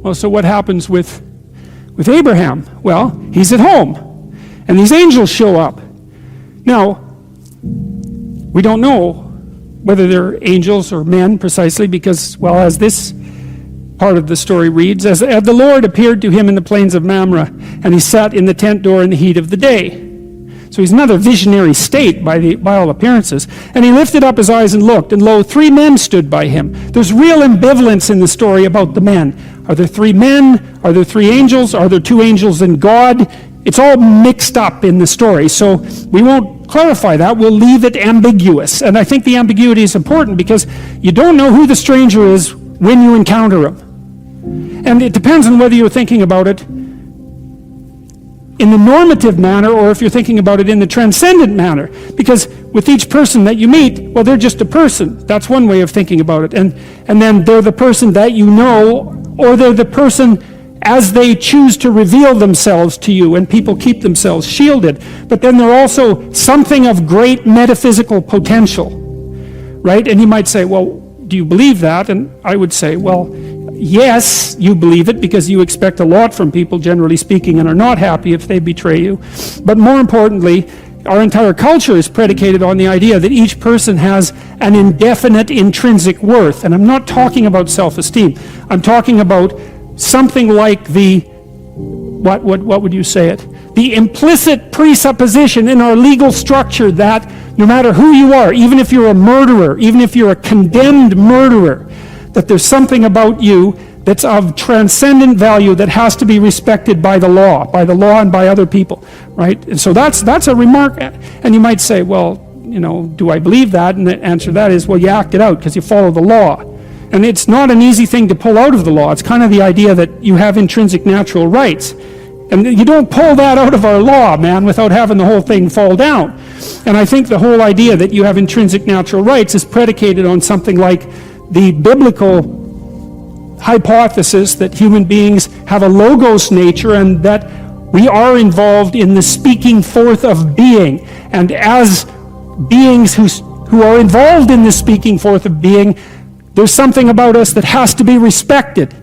Well, so what happens with Abraham? Well, he's at home, and these angels show up. Now, we don't know whether they're angels or men precisely because, well, as this part of the story reads, as the Lord appeared to him in the plains of Mamre, and he sat in the tent door in the heat of the day. So he's another visionary state by all appearances. And he lifted up his eyes and looked, and lo, 3 men stood by him. There's real ambivalence in the story about the men. Are there 3 men? Are there 3 angels? Are there 2 angels and God? It's all mixed up in the story. So we won't clarify that. We'll leave it ambiguous. And I think the ambiguity is important because you don't know who the stranger is when you encounter him. And it depends on whether you're thinking about it in the normative manner or if you're thinking about it in the transcendent manner. Because with each person that you meet, well, they're just a person. That's one way of thinking about it. And then they're the person that you know, or they're the person as they choose to reveal themselves to you, and people keep themselves shielded. But then they're also something of great metaphysical potential, right? And you might say, well, do you believe that? And I would say, well, yes, you believe it because you expect a lot from people, generally speaking, and are not happy if they betray you. But more importantly, our entire culture is predicated on the idea that each person has an indefinite intrinsic worth. And I'm not talking about self-esteem. I'm talking about something like what would you say it? The implicit presupposition in our legal structure that no matter who you are, even if you're a murderer, even if you're a condemned murderer, that there's something about you that's of transcendent value that has to be respected by the law and by other people, right? And so that's a remark. And you might say, well, do I believe that? And the answer to that is, well, you act it out because you follow the law. And it's not an easy thing to pull out of the law. It's kind of the idea that you have intrinsic natural rights. And you don't pull that out of our law, man, without having the whole thing fall down. And I think the whole idea that you have intrinsic natural rights is predicated on something like the biblical hypothesis that human beings have a logos nature and that we are involved in the speaking forth of being. And as beings who are involved in the speaking forth of being, there's something about us that has to be respected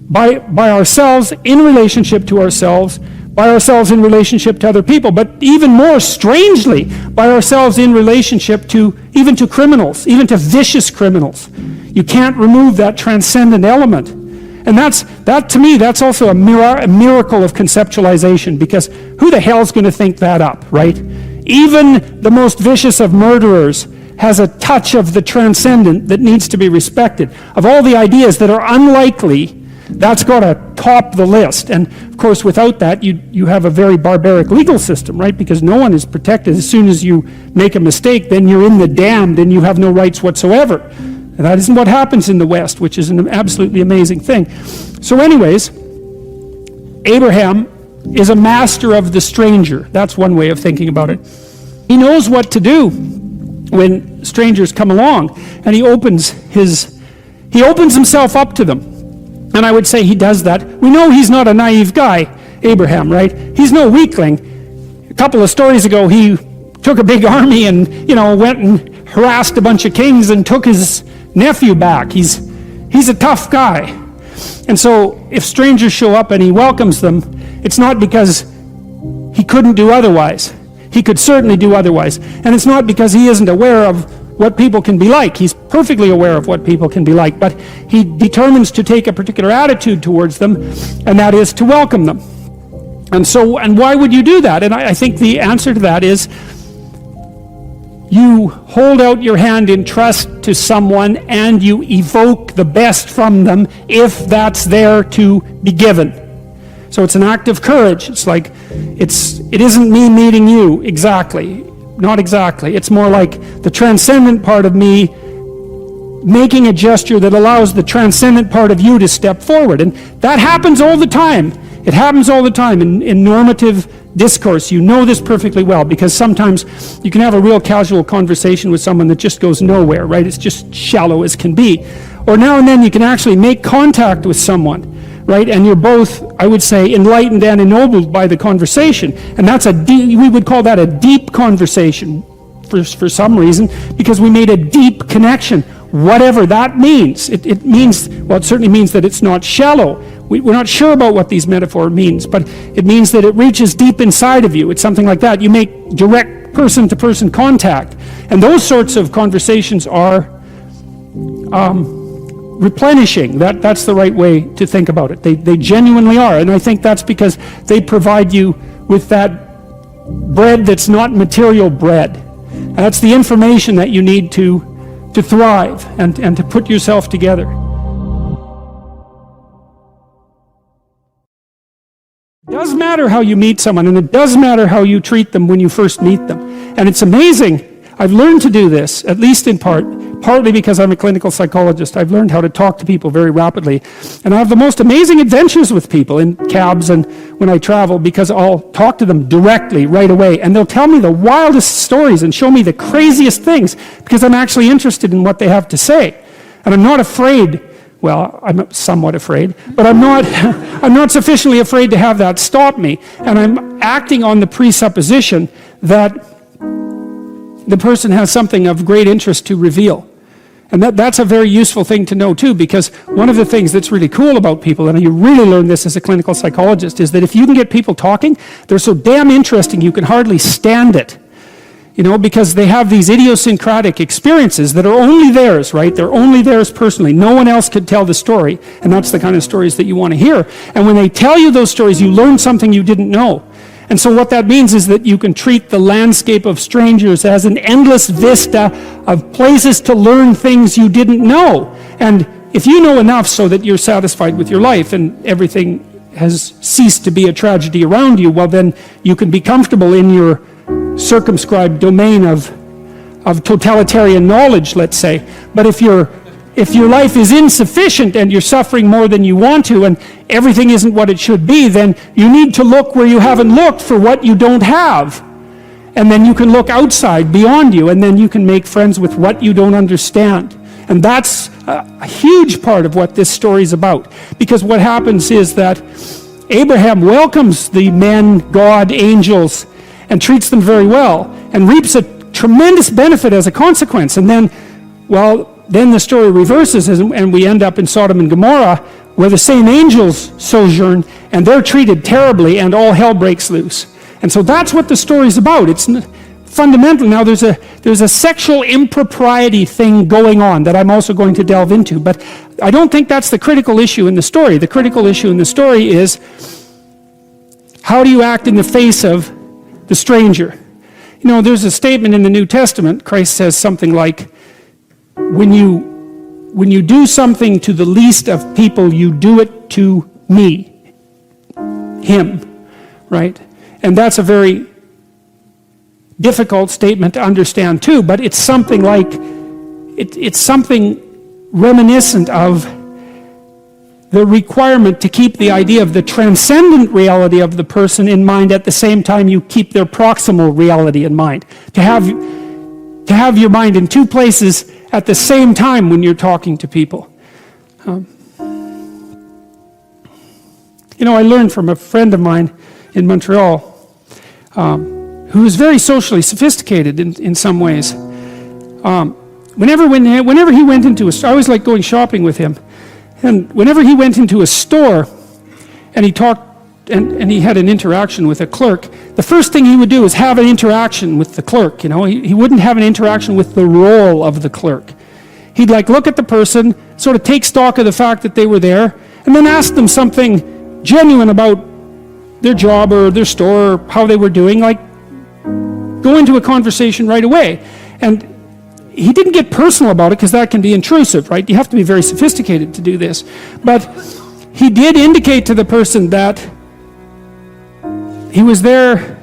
by ourselves in relationship to ourselves, by ourselves in relationship to other people, but even more strangely, by ourselves in relationship to even to criminals, even to vicious criminals. You can't remove that transcendent element. And that to me, that's also a miracle of conceptualization, because who the hell's going to think that up, right? Even the most vicious of murderers has a touch of the transcendent that needs to be respected. Of all the ideas that are unlikely, that's got to top the list. And of course, without that, you have a very barbaric legal system, right? Because no one is protected. As soon as you make a mistake, then you're in the damned and you have no rights whatsoever. And that isn't what happens in the West, which is an absolutely amazing thing. So anyways, Abraham is a master of the stranger. That's one way of thinking about it. He knows what to do when strangers come along, and he opens himself up to them. And I would say he does that. We know he's not a naive guy, Abraham, right? He's no weakling. A couple of stories ago, he took a big army and, went and harassed a bunch of kings and took his nephew back. He's a tough guy. And so if strangers show up and he welcomes them, it's not because he couldn't do otherwise. He could certainly do otherwise. And it's not because he isn't aware of what people can be like. He's perfectly aware of what people can be like, but he determines to take a particular attitude towards them, and that is to welcome them. And why would you do that? And I think the answer to that is you hold out your hand in trust to someone and you evoke the best from them if that's there to be given. So it's an act of courage. It's like, it isn't me meeting you exactly. Not exactly. It's more like the transcendent part of me making a gesture that allows the transcendent part of you to step forward. And that happens all the time. It happens all the time in normative discourse. You know this perfectly well, because sometimes you can have a real casual conversation with someone that just goes nowhere, right? It's just shallow as can be. Or now and then you can actually make contact with someone, right? And you're both, I would say, enlightened and ennobled by the conversation. And that's we would call that a deep conversation for some reason, because we made a deep connection. Whatever that means. It means, well, it certainly means that it's not shallow. we're not sure about what these metaphor means, but it means that it reaches deep inside of you. It's something like that. You make direct person-to-person contact. And those sorts of conversations are replenishing. That's the right way to think about it. They genuinely are. And I think that's because they provide you with that bread that's not material bread. And that's the information that you need to thrive and to put yourself together. It does matter how you meet someone, and it does matter how you treat them when you first meet them. And it's amazing. I've learned to do this, at least in partly because I'm a clinical psychologist. I've learned how to talk to people very rapidly. And I have the most amazing adventures with people in cabs and when I travel, because I'll talk to them directly right away. And they'll tell me the wildest stories and show me the craziest things because I'm actually interested in what they have to say. And I'm not afraid. Well, I'm somewhat afraid, but I'm not sufficiently afraid to have that stop me. And I'm acting on the presupposition that the person has something of great interest to reveal. And that's a very useful thing to know too, because one of the things that's really cool about people, and you really learn this as a clinical psychologist, is that if you can get people talking, they're so damn interesting you can hardly stand it. You know, because they have these idiosyncratic experiences that are only theirs, right? They're only theirs personally. No one else could tell the story, and that's the kind of stories that you want to hear. And when they tell you those stories, you learn something you didn't know. And so what that means is that you can treat the landscape of strangers as an endless vista of places to learn things you didn't know. And if you know enough so that you're satisfied with your life and everything has ceased to be a tragedy around you, well, then you can be comfortable in your circumscribed domain of totalitarian knowledge, let's say. But if your life is insufficient and you're suffering more than you want to and everything isn't what it should be, then you need to look where you haven't looked for what you don't have. And then you can look outside, beyond you, and then you can make friends with what you don't understand. And that's a huge part of what this story is about. Because what happens is that Abraham welcomes the men, God, angels, and treats them very well, and reaps a tremendous benefit as a consequence. And then, well, then the story reverses, and we end up in Sodom and Gomorrah, where the same angels sojourn, and they're treated terribly, and all hell breaks loose. And so that's what the story's about. It's fundamental. Now, there's a sexual impropriety thing going on that I'm also going to delve into, but I don't think that's the critical issue in the story. The critical issue in the story is, how do you act in the face of the stranger? You know, there's a statement in the New Testament. Christ says something like, when you do something to the least of people, you do it to me, him, right? And that's a very difficult statement to understand too, but it's something like, it's something reminiscent of the requirement to keep the idea of the transcendent reality of the person in mind at the same time you keep their proximal reality in mind. To have your mind in two places at the same time when you're talking to people. You know, I learned from a friend of mine in Montreal who was very socially sophisticated in some ways. Whenever he went into I always liked going shopping with him. And whenever he went into a store and he talked and he had an interaction with a clerk, the first thing he would do is have an interaction with the clerk. You know, he wouldn't have an interaction with the role of the clerk. He'd look at the person, sort of take stock of the fact that they were there, and then ask them something genuine about their job or their store or how they were doing, go into a conversation right away. And he didn't get personal about it because that can be intrusive, right? You have to be very sophisticated to do this. But he did indicate to the person that he was there,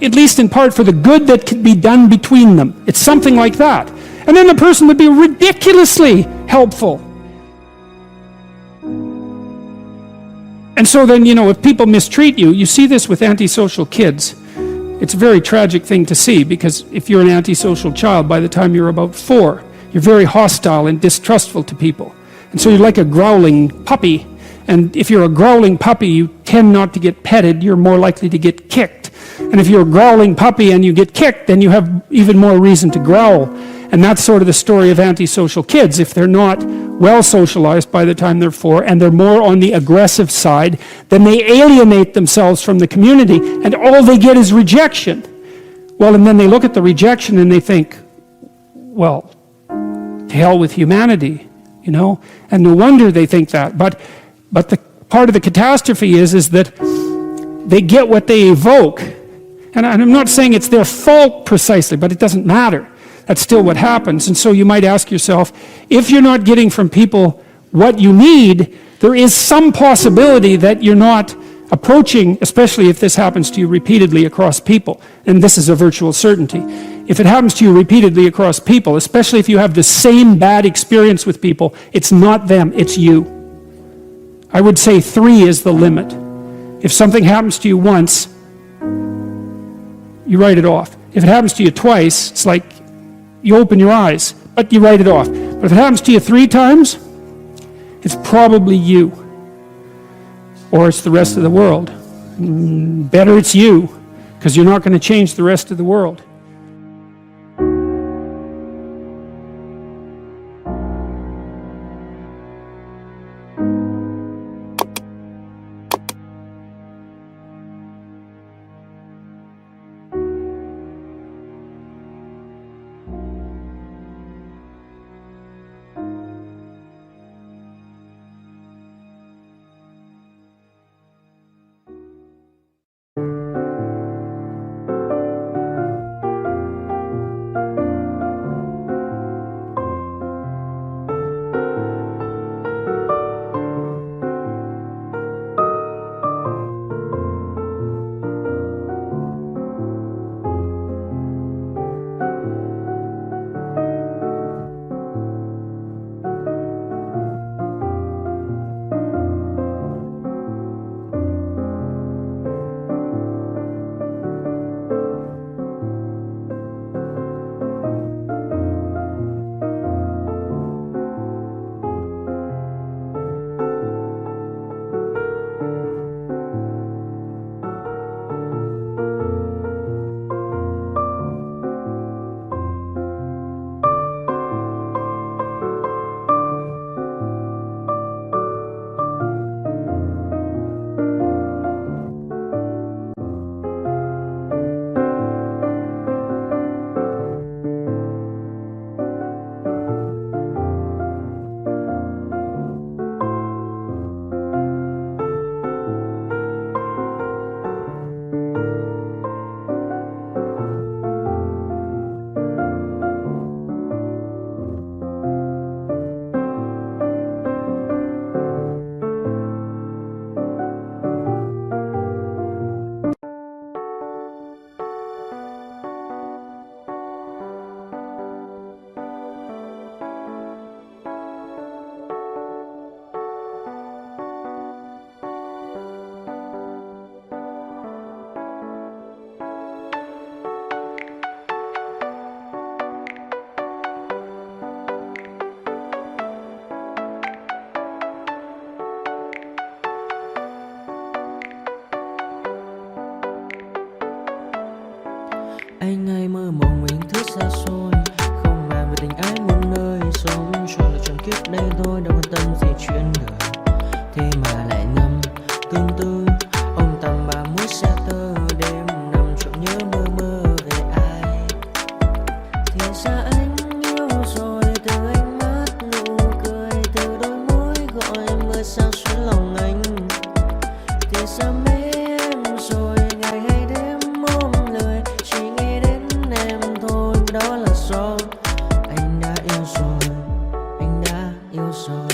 at least in part, for the good that could be done between them. It's something like that. And then the person would be ridiculously helpful. And so then, you know, if people mistreat you, you see this with antisocial kids. It's a very tragic thing to see, because if you're an antisocial child, by the time you're about 4, you're very hostile and distrustful to people. And so you're like a growling puppy. And if you're a growling puppy, you tend not to get petted. You're more likely to get kicked. And if you're a growling puppy and you get kicked, then you have even more reason to growl. And that's sort of the story of antisocial kids. If they're not well socialized by the time they're 4, and they're more on the aggressive side, then they alienate themselves from the community, and all they get is rejection. Well, and then they look at the rejection and they think, well, to hell with humanity, you know? And no wonder they think that. But the part of the catastrophe is that they get what they evoke. And I'm not saying it's their fault precisely, but it doesn't matter. That's still what happens. And so you might ask yourself, if you're not getting from people what you need, there is some possibility that you're not approaching, especially if this happens to you repeatedly across people, and this is a virtual certainty. If it happens to you repeatedly across people, especially if you have the same bad experience with people, it's not them, it's you. I would say 3 is the limit. If something happens to you once, you write it off. If it happens to you twice, it's like you open your eyes, but you write it off. But if it happens to you 3 times, it's probably you. Or it's the rest of the world. Better it's you, because you're not going to change the rest of the world. Anh hay mơ mộng mình thức xa xôi, không màng về tình ái muôn nơi, sống cho là trọn kiếp đây thôi, đâu quan tâm gì chuyện đời. Thế mà lại ngâm tương tư, ông tầm bà mũi xe tơ, đêm nằm trộm nhớ mơ mơ về ai. Thì ra anh yêu rồi, từ ánh mắt nụ cười, từ đôi môi gọi mưa sao xuyến lòng anh. Thì ra mê em rồi, ngày hay đêm ôm lời, chỉ nghĩ đến em thôi, đó là do anh đã yêu rồi, anh đã yêu rồi,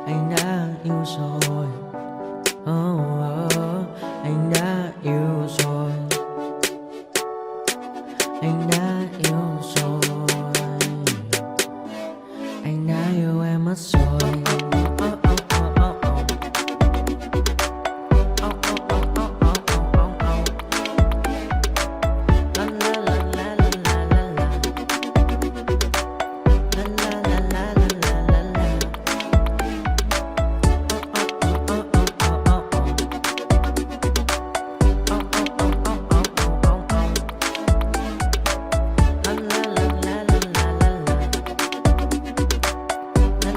anh đã yêu rồi. Anh đã yêu rồi, anh đã yêu rồi, anh đã yêu em mất rồi.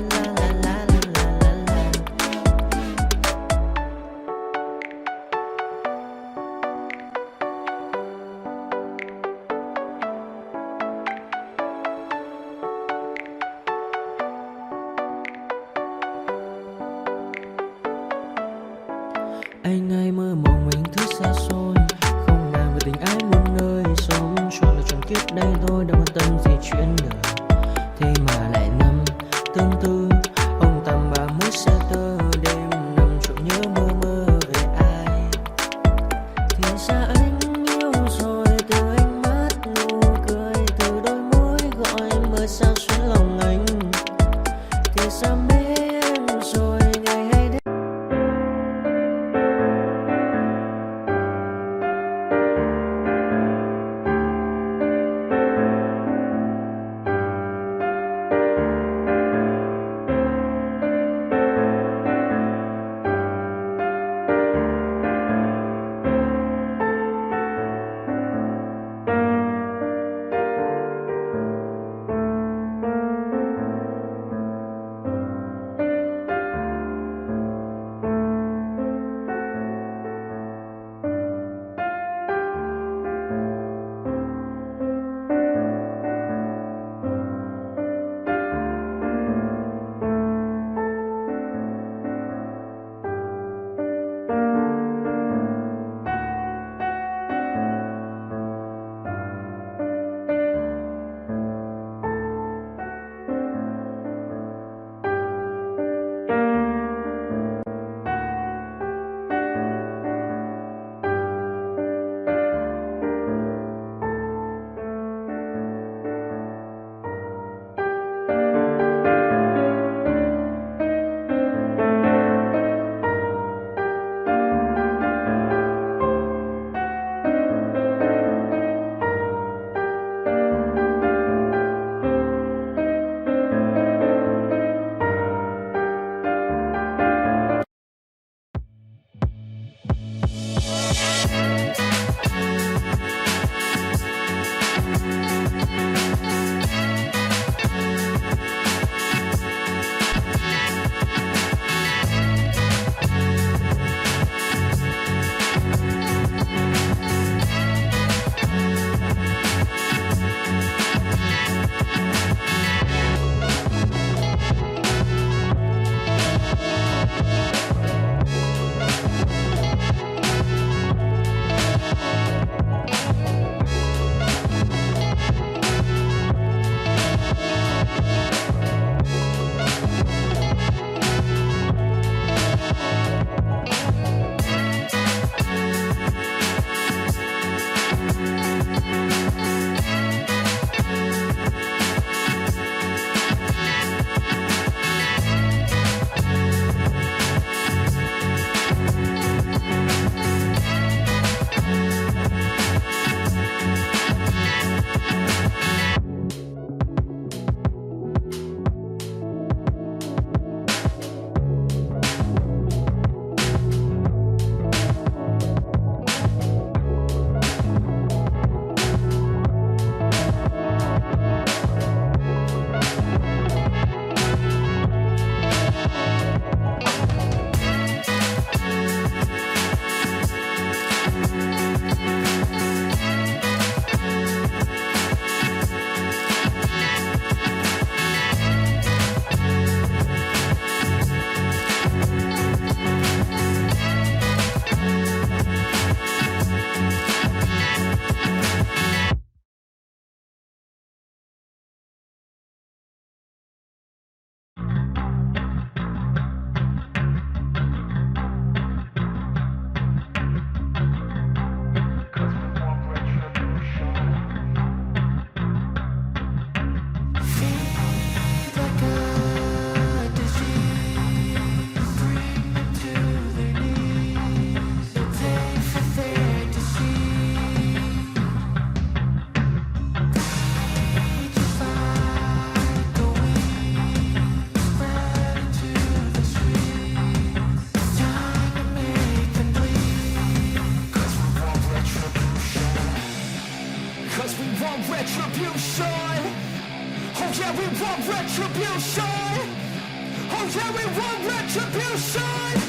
La Anh ai mơ mộng mình thứ xa xôi, không màng về tình ái muôn nơi. Sống cho là trọn kiếp đây thôi, đâu quan tâm gì chuyện đời. Thế mà lại nằm tương tư, ông tầm 30 xe tơ. Đêm nằm trộm nhớ mơ mơ về ai. Thì ra anh yêu rồi, từ ánh mắt nụ cười, từ đôi môi gọi mơ sao xuyến lòng anh. Thì ra mê em rồi, ngày hay đêm. retribution. Oh yeah, we want retribution. Oh yeah, we want retribution.